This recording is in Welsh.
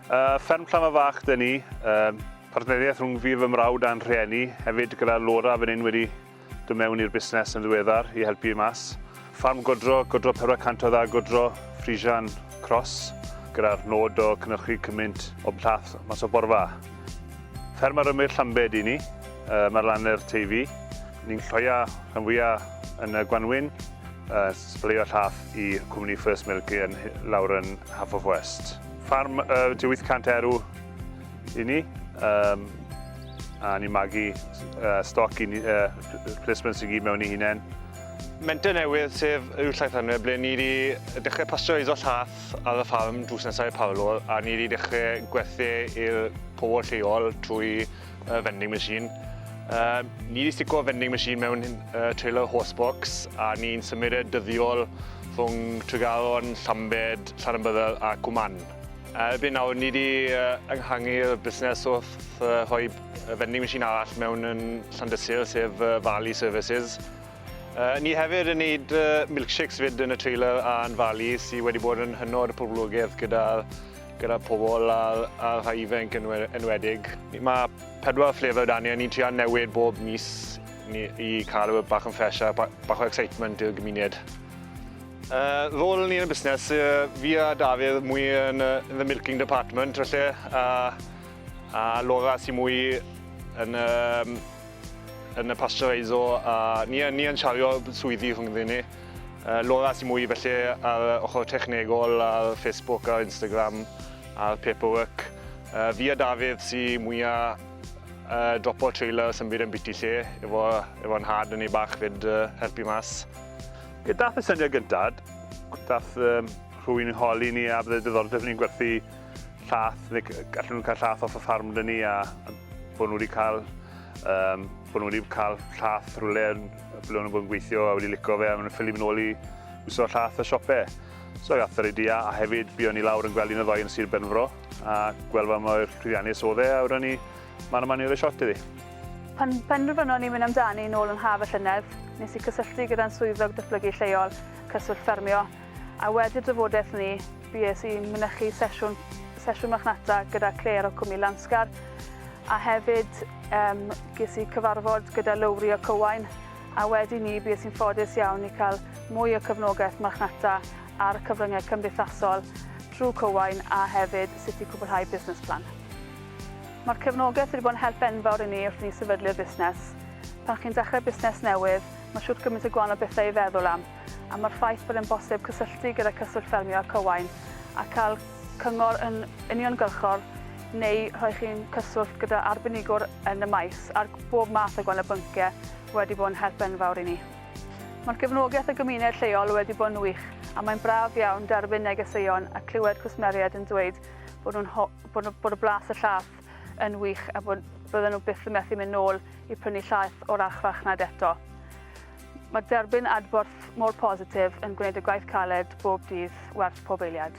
Fferm Llama Fach dyn ni, partneriaeth rhwng fi fy mrawd a'n rhieni, hefyd gyda Laura fan hyn wedi dod mewn i'r busnes yn ddiweddar i helpu mas. Ffarm godro 400 o dda godro, Frisian Cross, gyda'r nod o cynhyrchu cymaint o llath mas o borfa. Fferm ar ymwyr Llambed i ni, mae'r lanau'r teifi. Ni'n lloia rhan fwyaf yn y Gwanwyn, sbleio llath i cwmni First Milk lawr yn Half of West. Ffarm 800 erw i ni, a ni'n magu stoc i ni, placements i gyd mewn i hunain. Menter newydd sef yw'r Llaethanwyr ble ni wedi dechrau pasteuriso llath ar y ffarm drws nesaf i Paolo a ni wedi dechrau gwerthu i'r pobl lleol trwy vending machine. Ni wedi stico vending machine mewn trailer horsebox a ni'n symud y dyddiol rhwng Tregaron, Llambed, Llanymbyddel a Cwman. Erbyn nawr ni wedi ynghangu'r busnes wrth rhoi vending machine arall mewn yn Llandysul sef Valley Services. Ni hefyd yn gwneud milkshakes fyd yn y trailer a'n Valley sydd wedi bod yn hynod y poblogaidd gyda pobl a rhai ifanc yn enwedig. Mae 4 flavour da ni a ni'n trio newid bob mis i cael bach yn ffres a bach o excitement i'r gymuned. Rôl ni yn y busnes, fi a Dafydd mwy yn the milking department felly, a Laura sy'n mwy yn y pasteureiso a ni yn siario swyddi rhwngddyn ni. Laura sy'n mwy felly ar ochr technegol ar Facebook a Instagram a'r paperwork. Fi a Dafydd sy'n mwy a dropo trailer sy'n byd yn biti lle efo'n had yn ei bach fyd helpu mas. Dath y syniad gyntaf, dath rhywun yn holi ni a bydde diddordeb ni'n gwerthu llath, neu gallen nhw'n cael llath off y ffarm dyn ni a bod nhw wedi cael llath rhywle ble nhw'n bod yn gweithio a wedi licio fe a maen nhw'n ffili mynd ôl i wso llath y siopau. So gath yr idea a hefyd buon ni lawr yn gweld un o ddoi yn Sir Benfro a gweld fa mae'r llwyddiannus oedd e a wrwn ni man i roi shot iddi. Pan penderfynon ni mynd amdani nôl yn Haf y Llynedd, nes i cysylltu gyda'n swyddog datblygu lleol, cyswllt ffermio, a wedi'r drafodaeth ni, bues i mynychu sesiwn marchnata gyda Claire o Cwmni Lansgar, a hefyd ges i cyfarfod gyda Lowri o Cywain, a wedi ni bues i'n ffodus iawn i cael mwy o cefnogaeth marchnata ar cyfryngau cymdeithasol trwy Cywain a hefyd sut i cwblhau busnes plan. Mae'r cefnogaeth wedi bod yn help enfawr i ni wrth ni sefydlu'r busnes. Pan chi'n dechrau busnes newydd, mae siwr gymaint o gwahanol bethau i feddwl am, a mae'r ffaith bod yn bosib cysylltu gyda cyswllt ffermio a Cywain a cael cyngor yn uniongyrchol neu rhoi chi'n cyswllt gyda arbenigwr yn y maes ar bob math o gwahanol bynciau wedi bod yn help enfawr i ni. Mae'r cefnogaeth y gymuned lleol wedi bod yn wych a mae'n braf iawn derbyn negeseuon a clywed cwsmeriaid yn dweud bod y blas y llath yn wych a bydden nhw byth yn methu mynd nôl i prynu llaeth o'r archfarchnad eto. Mae derbyn adborth mor positif yn gwneud y gwaith caled bob dydd werth pob eiliad.